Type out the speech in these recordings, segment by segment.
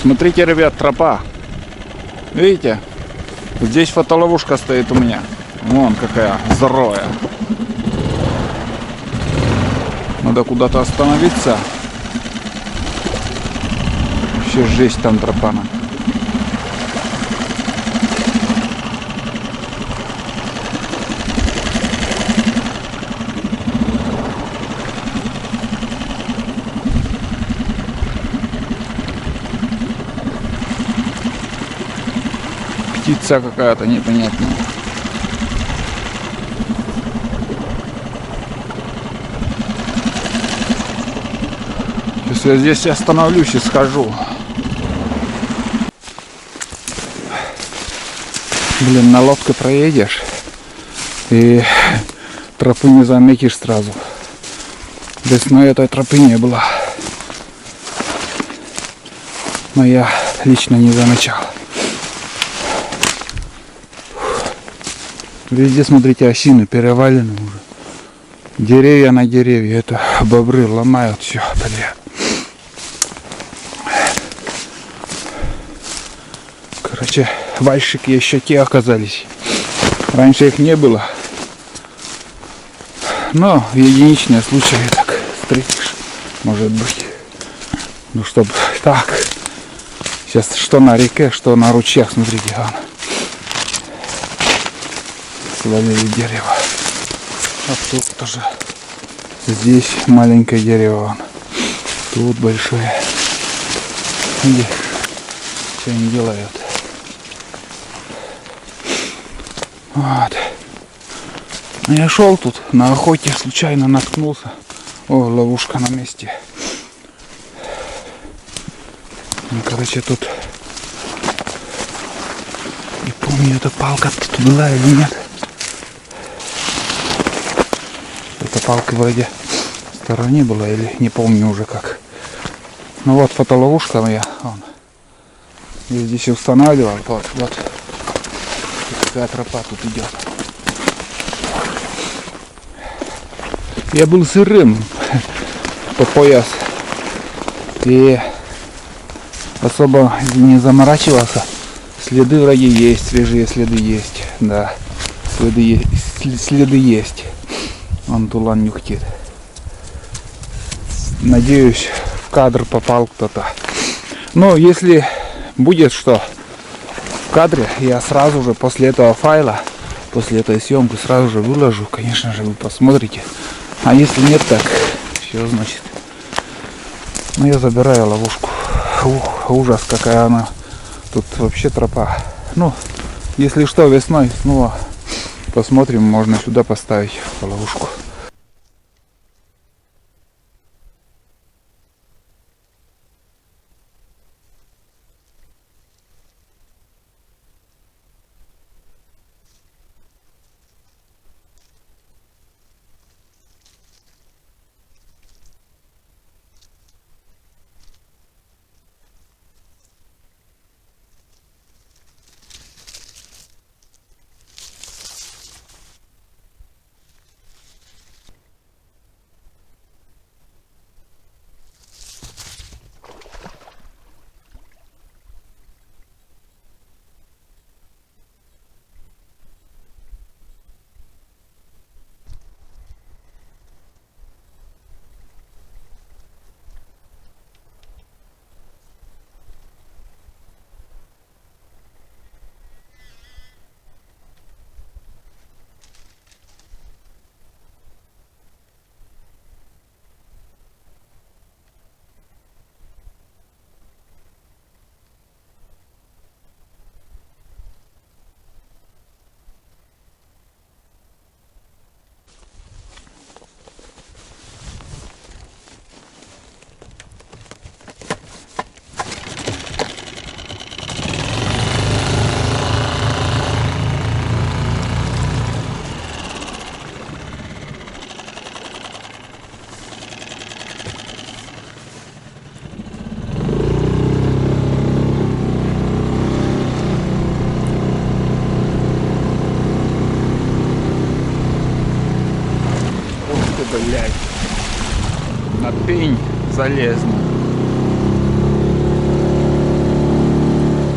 Смотрите, ребят, тропа. Видите? Здесь фотоловушка стоит у меня. Вон какая здоровая. Надо куда-то остановиться. Вообще жесть там тропана. Птица какая-то непонятная. Сейчас я здесь остановлюсь и схожу. Блин, на лодке проедешь и тропы не заметишь сразу. Весной этой тропы не было. Но я лично не замечал. Везде, смотрите, осины перевалены уже. Деревья на деревья. Это бобры ломают все подряд. Короче, вальщики еще те оказались. Раньше их не было. Но в единичные случаи так встретишь. Может быть. Ну, чтобы так. Сейчас что на реке, что на ручьях. Смотрите, вон. Свалили дерево. А тут тоже. Здесь маленькое дерево. Вон. Тут большое. Где? Что они делают? Вот. Я шел тут на охоте, случайно наткнулся. О, ловушка на месте. Ну, короче, тут не помню, эта палка тут была или нет. Эта палка вроде в стороне была или не помню уже как. Ну вот фотоловушка моя. Вон. Я здесь устанавливал. Вот. Какая тропа тут идет. Я был сырым по пояс и особо не заморачивался. Следы вроде есть, свежие следы есть. Да, следы есть. Вон тулан нюхтит. Надеюсь, в кадр попал кто-то. Но если будет что в кадре, я сразу же после этого файла, после этой съемки сразу же выложу. Конечно же, вы посмотрите. А если нет, так все значит. Ну, я забираю ловушку. Ух, ужас, какая она. Тут вообще тропа. Ну, если что, весной снова посмотрим, можно сюда поставить ловушку. Блять, на пень залезну.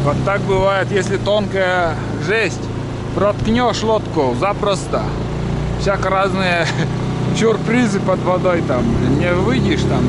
Вот так бывает, если тонкая жесть, проткнешь лодку запросто. Всяко разные сюрпризы под водой там, не выйдешь там.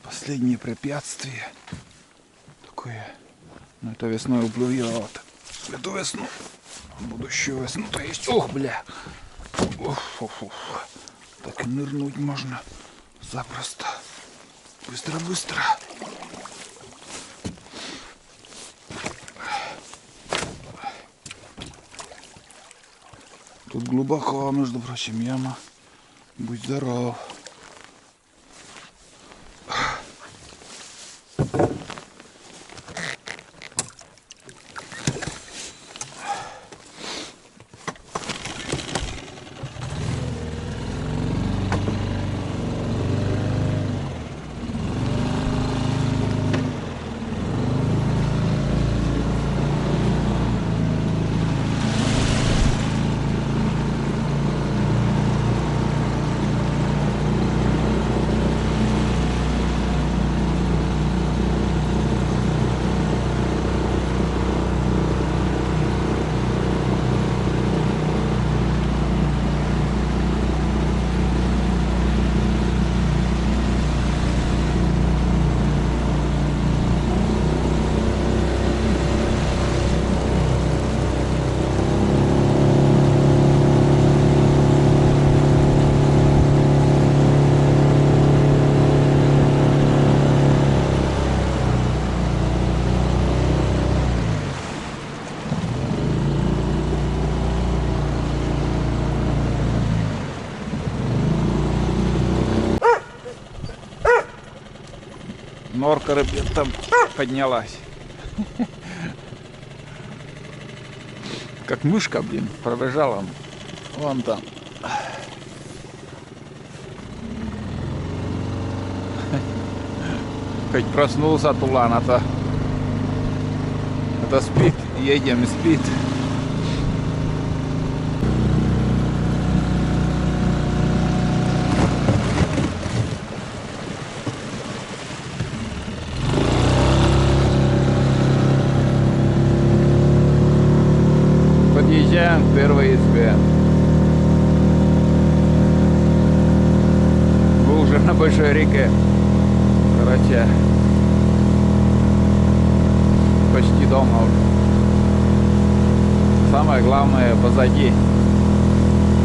Последнее препятствие такое, ну это весной уплывет, эту весну, будущую весну то есть, ох бля, так и нырнуть можно запросто, быстро. Тут глубоко, между прочим, яма. Будь здоров. Норка рыбья там поднялась. Как мышка, блин, пробежала. Вон там. Хоть проснулся тулан, это спит, едем и спит. Подъезжаем к первой избе. Мы уже на большой реке. Короче, почти дома уже. Самое главное позади.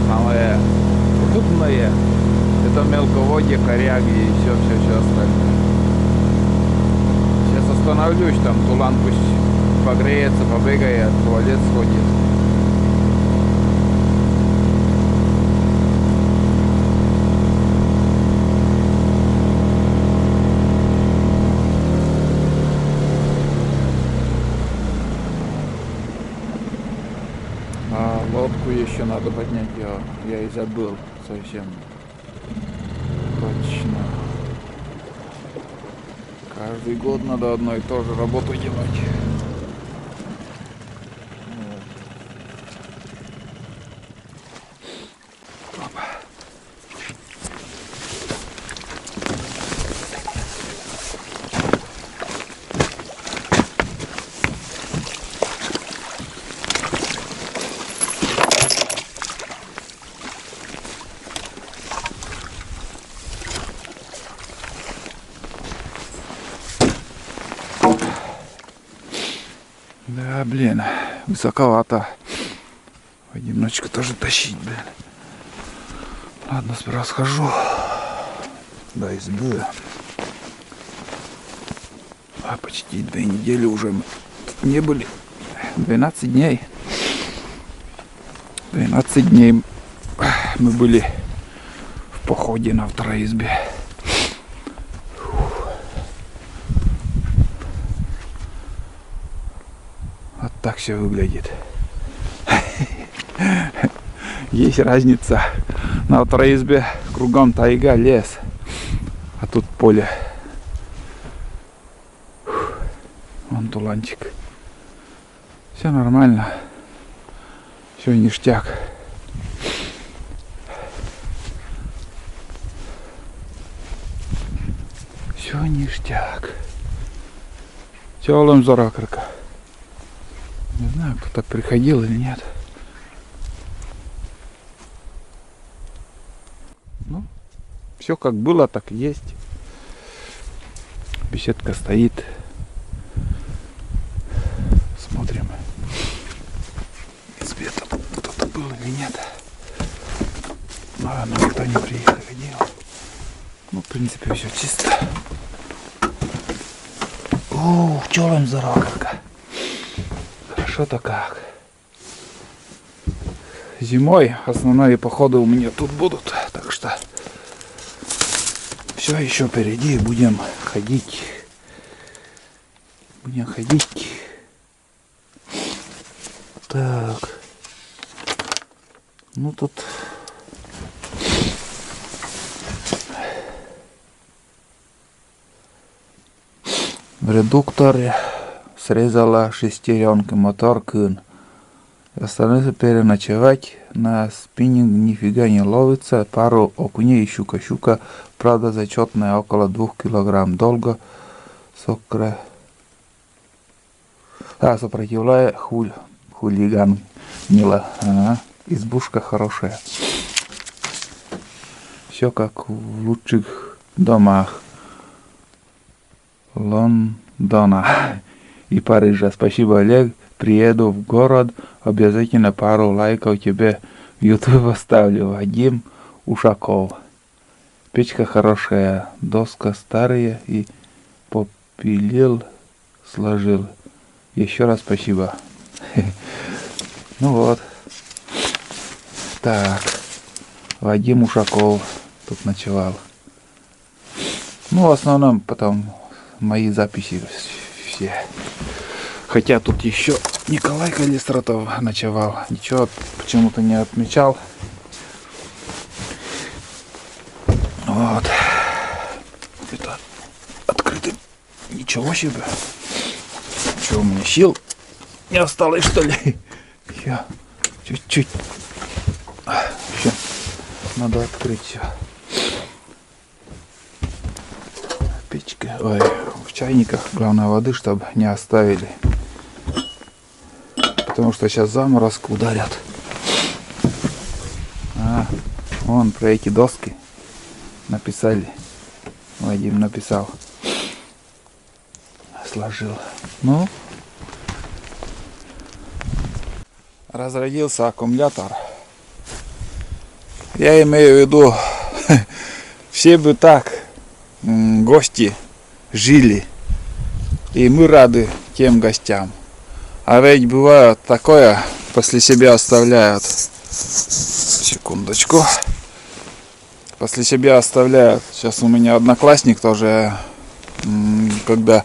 Самое трудное — это мелководье, коряги и все остальное. Сейчас остановлюсь, там тулан пусть погреется, побегает, в туалет сходит. Лодку еще надо поднять, я и забыл совсем. Точно. Каждый год надо одно и то же работу делать. Блин, высоковато. Немножечко тоже тащить, блин. Ладно, сперва схожу до избы. А почти 2 недели уже мы тут не были. 12 дней. 12 дней мы были в походе на второй избе. Вот так все выглядит. Есть разница. На второй избе кругом тайга, лес. А тут поле. Вон туланчик. Все нормально. Все ништяк. Все ништяк. Тёлым зоракарка. Не знаю, кто-то приходил или нет. Ну, все как было, так и есть. Беседка стоит. Смотрим. Света кто-то был или нет. Ладно, никто не приходил. Ну, в принципе, все чисто. О, пчелам заракарка. Хорошо-то как. Зимой основные походы у меня тут будут, так что все еще впереди, будем ходить. Будем ходить. Так. Ну тут в редукторе срезала шестеренка, мотор кын. Остальные переночевать. На спиннинг нифига не ловится. Пару окуней и щука. Щука, правда, зачетная, около 2 килограмм. Долго сопротивляя хулиган. Нила. Ага. Избушка хорошая. Все как в лучших домах Лондона и Парижа. Спасибо, Олег. Приеду в город, обязательно пару лайков тебе в YouTube оставлю. Вадим Ушаков. Печка хорошая, доска старая и попилил, сложил. Еще раз спасибо. Ну вот. Так. Вадим Ушаков тут ночевал. Ну, в основном потом мои записи все. Хотя тут еще Николай Калистратов ночевал. Ничего почему-то не отмечал. Вот. Это открытый. Ничего себе. Что, у меня сил не осталось, что ли? Еще чуть-чуть. Еще надо открыть все. Печка. Ой, в чайниках главное воды, чтобы не оставили. Потому что сейчас заморозку ударят. Вон про эти доски написали. Вадим написал. Сложил. Ну. Разрядился аккумулятор. Я имею в виду, все бы так, гости жили. И мы рады тем гостям. А ведь бывает такое, после себя оставляют. Секундочку. После себя оставляют. Сейчас у меня одноклассник тоже, когда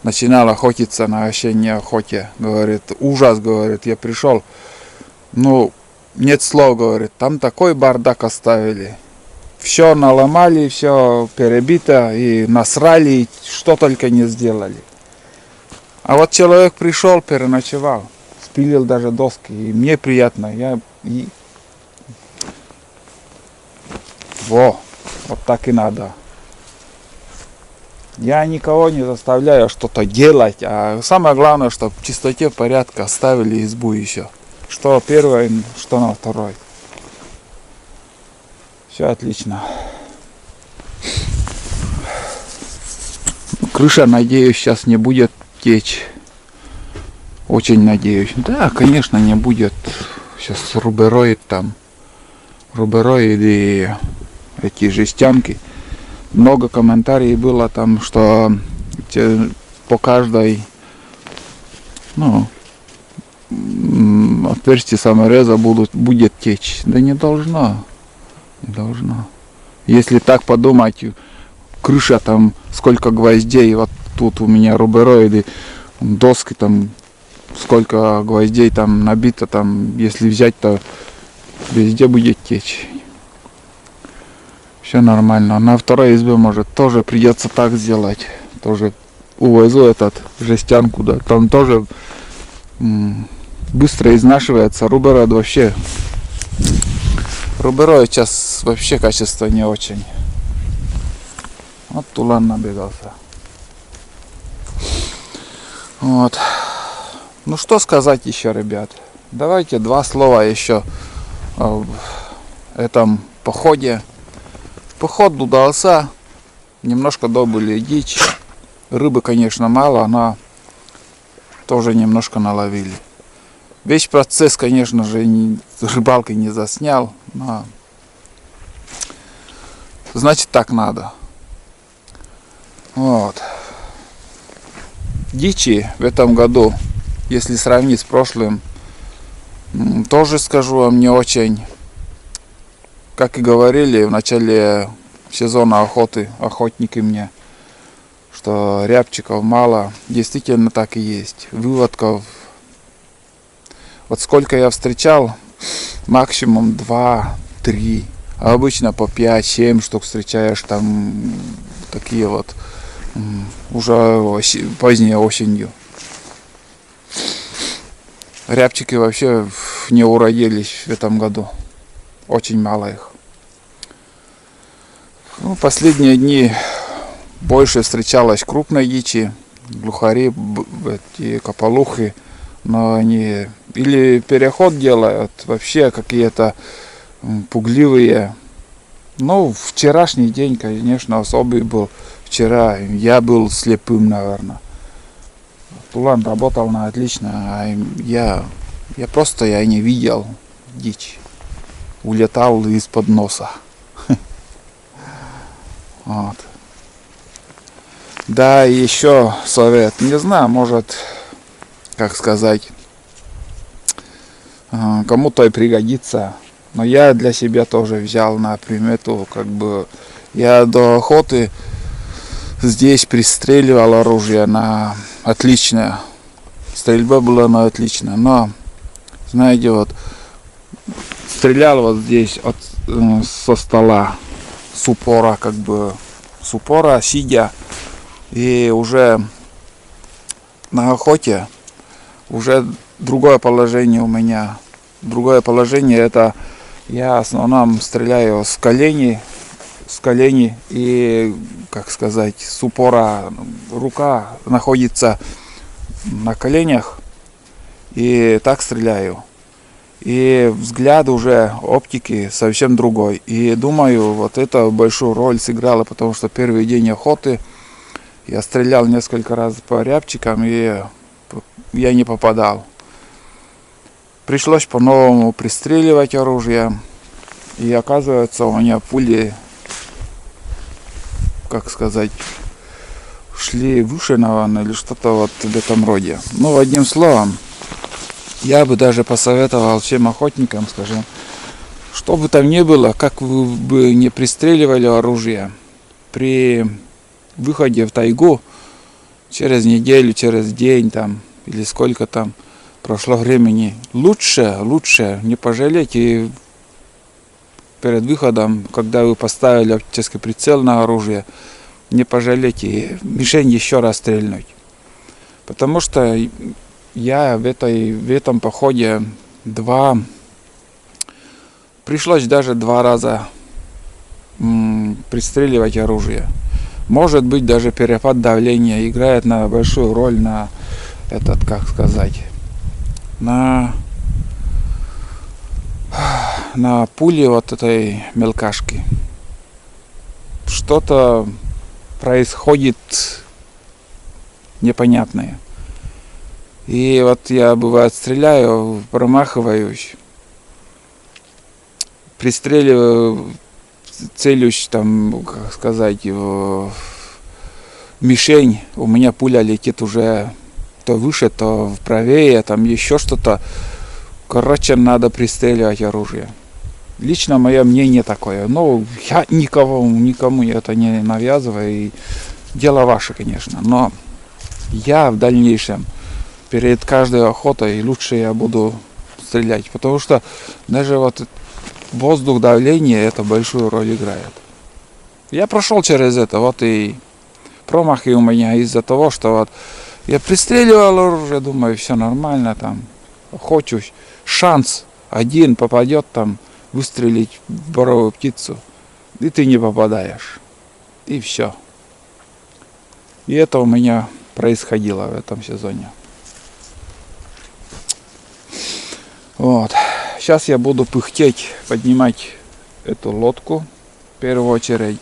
начинал охотиться на осенней охоте, говорит, ужас, говорит, я пришел, ну, нет слов, говорит, там такой бардак оставили. Все наломали, все перебито, и насрали, что только не сделали. А вот человек пришел, переночевал, спилил даже доски, и мне приятно. Вот так и надо. Я никого не заставляю что-то делать, а самое главное, чтобы в чистоте порядка оставили избу еще. Что первое, что на второй. Все отлично. Крыша, надеюсь, сейчас не будет течь. Очень надеюсь. Да, конечно, не будет сейчас рубероид там. Рубероид и эти жестянки. Много комментариев было там, что по каждой, ну, отверстие самореза будет течь. Да не должно. Не должно. Если так подумать, крыша там, сколько гвоздей, вот тут у меня рубероиды, доски там, сколько гвоздей там набито, там, если взять, то везде будет течь. Все нормально. На второй избе, может, тоже придется так сделать. Тоже увезу этот жестянку, да. Там тоже быстро изнашивается. Рубероид вообще. Рубероид сейчас вообще качество не очень. Вот тулан набегался. Вот. Ну что сказать еще, ребят. Давайте два слова еще в этом походе. Поход удался. Немножко добыли дичь. Рыбы, конечно, мало, но тоже немножко наловили. Весь процесс, конечно же, рыбалкой не заснял, но значит так надо. Вот. Дичи в этом году, если сравнить с прошлым, тоже скажу вам не очень. Как и говорили в начале сезона охоты охотники мне, что рябчиков мало. Действительно так и есть. Выводков, вот сколько я встречал, максимум 2-3, а обычно по 5-7 штук встречаешь, там такие вот уже поздней осенью. Рябчики вообще не уродились в этом году. Очень мало их. Ну, последние дни больше встречалось крупной дичи, глухари, эти кополухи, но они или переход делают, вообще какие-то пугливые. Ну, вчерашний день, конечно, особый был. Вчера я был слепым, наверное. Тулан работал на отлично, а я не видел дичь. Улетал из-под носа. Вот. Да, и еще совет. Не знаю, может, как сказать, кому-то и пригодится. Но я для себя тоже взял на примету, как бы, я до охоты здесь пристреливал оружие на отличное. Стрельба была на отлично. Но, знаете, вот, стрелял вот здесь со стола, с упора, как бы, с упора, сидя. И уже на охоте уже другое положение у меня. Другое положение — это я в основном стреляю с колени и, как сказать, с упора. Рука находится на коленях и так стреляю. И взгляд уже оптики совсем другой. И думаю, вот это большую роль сыграло, потому что первый день охоты я стрелял несколько раз по рябчикам, и я не попадал. Пришлось по-новому пристреливать оружие. И оказывается, у меня пули, как сказать, шли выше, наверное, или что-то вот в этом роде. Ну, одним словом, я бы даже посоветовал всем охотникам, скажем, что бы там ни было, как вы бы не пристреливали оружие, при выходе в тайгу через неделю, через день там, или сколько там прошло времени, лучше не пожалейте перед выходом, когда вы поставили оптический прицел на оружие, не пожалейте мишень еще раз стрельнуть. Потому что я в этом походе пришлось даже 2 раза пристреливать оружие. Может быть, даже перепад давления играет на большую роль на этот, как сказать, на пули вот этой мелкашки. Что-то происходит непонятное. И вот я бывает стреляю, промахиваюсь, пристреливаю, целюсь там, как сказать, в мишень, у меня пуля летит уже то выше, то правее, там еще что-то. Короче, надо пристреливать оружие. Лично мое мнение такое. Но я никому это не навязываю. И дело ваше, конечно. Но я в дальнейшем перед каждой охотой лучше я буду стрелять. Потому что даже вот воздух, давление, это большую роль играет. Я прошел через это. Вот и промахи у меня из-за того, что вот я пристреливал оружие, думаю, все нормально там. Охочусь. Шанс один попадет там выстрелить в боровую птицу, и ты не попадаешь. И все. И это у меня происходило в этом сезоне. Вот. Сейчас я буду пыхтеть, поднимать эту лодку. В первую очередь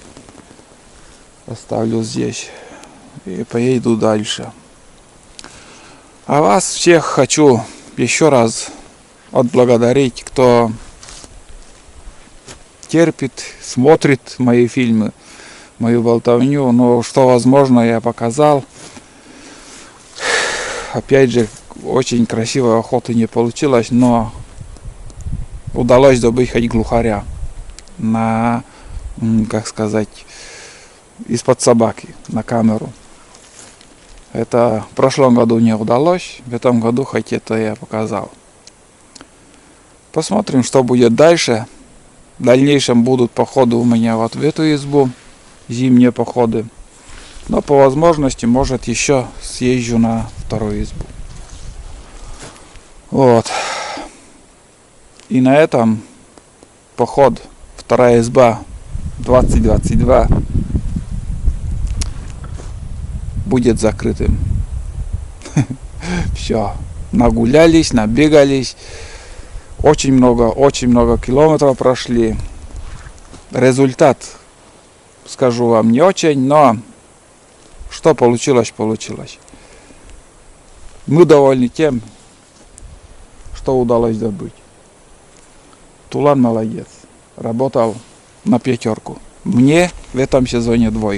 оставлю здесь и поеду дальше. А вас всех хочу еще раз отблагодарить, кто терпит, смотрит мои фильмы, мою болтовню. Но что возможно, я показал. Опять же, очень красивой охоты не получилось, но удалось добыть хоть глухаря на, как сказать, из-под собаки на камеру. Это в прошлом году не удалось, в этом году хоть это я показал. Посмотрим, что будет дальше. В дальнейшем будут походы у меня вот в эту избу, зимние походы. Но по возможности, может, еще съезжу на вторую избу. Вот. И на этом поход вторая изба 2022 будет закрытым. Все. Нагулялись, набегались. Очень много километров прошли. Результат, скажу вам, не очень, но что получилось, получилось. Мы довольны тем, что удалось добыть. Тулан молодец. Работал на 5. Мне в этом сезоне 2.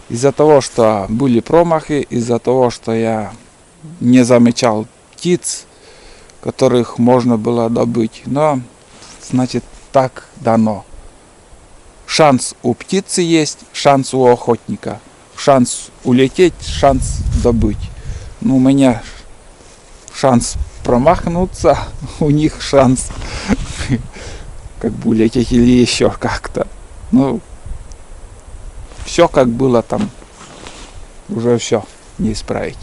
Из-за того, что были промахи, из-за того, что я не замечал птиц, которых можно было добыть. Но, значит, так дано. Шанс у птицы есть, шанс у охотника. Шанс улететь, шанс добыть. Ну, у меня шанс промахнуться, у них шанс как бы улететь или еще как-то. Ну, все как было там, уже все не исправить.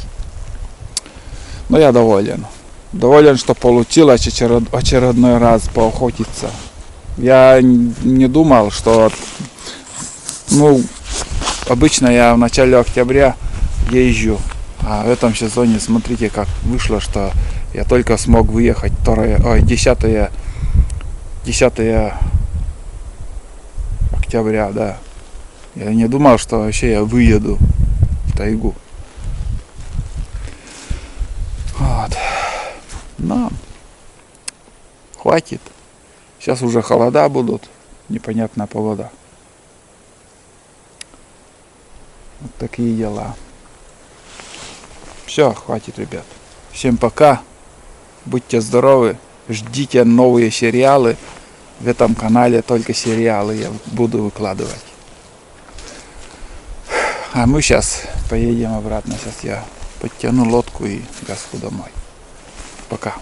Но я доволен. Доволен, что получилось очередной раз поохотиться. Я не думал, что... Ну, обычно я в начале октября езжу. А в этом сезоне, смотрите, как вышло, что я только смог выехать 10 октября, да. Я не думал, что вообще я выеду в тайгу. Вот. Но хватит. Сейчас уже холода будут, непонятная погода. Вот такие дела. Все, хватит, ребят. Всем пока. Будьте здоровы. Ждите новые сериалы. В этом канале только сериалы я буду выкладывать. А мы сейчас поедем обратно. Сейчас я подтяну лодку и газку домой. Пока.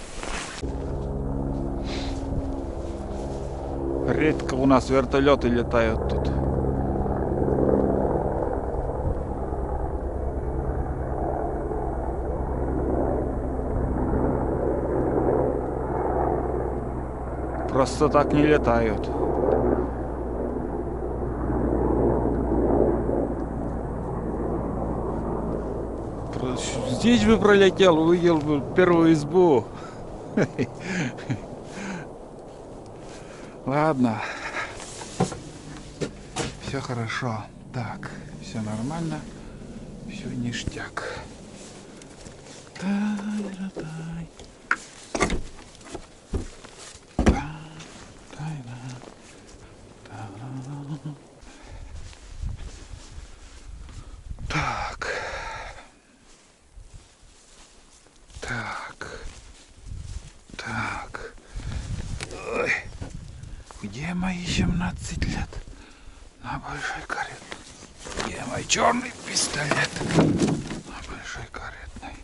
Редко у нас вертолеты летают тут. Просто так не летают. Здесь бы пролетел, увидел бы первую избу. Ладно. Все хорошо. Так, все нормально. Все ништяк. Тай-ра-тай. Так. Так. Так. Ой. Где мои 17 лет? На большой карете. Где мой черный пистолет? На большой каретной.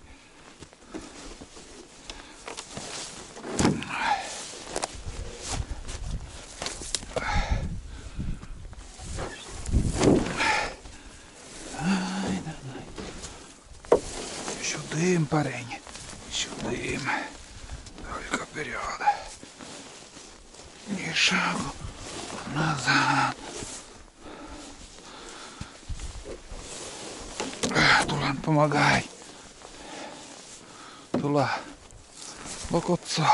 Еще дым, парень. Еще дым. Только вперед. Ни шагу назад. Тулан, помогай. Тула. Локотцо.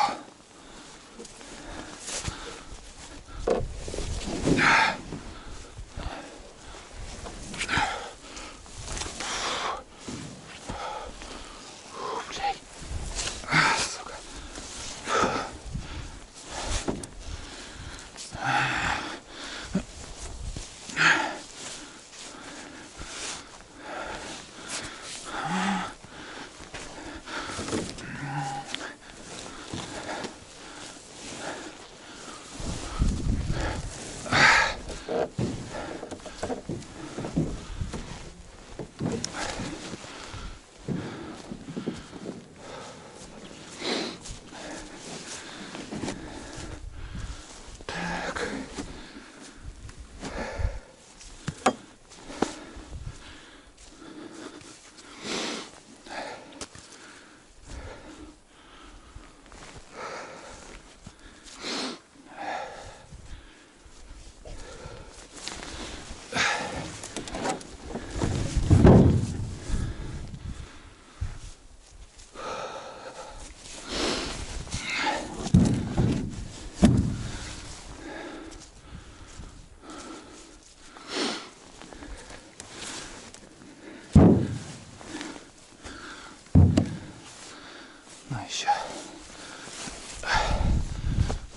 Еще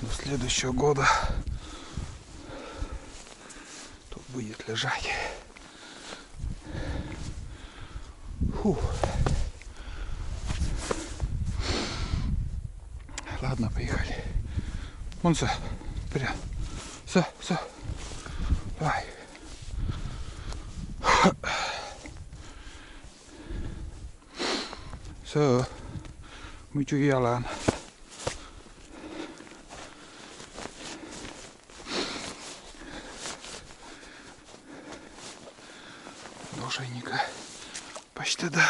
до следующего года тут будет лежать. Фу. Ладно, поехали. Вон все, вперед. Все. Давай. Все. Mycket jalan. Долженька. Почти да.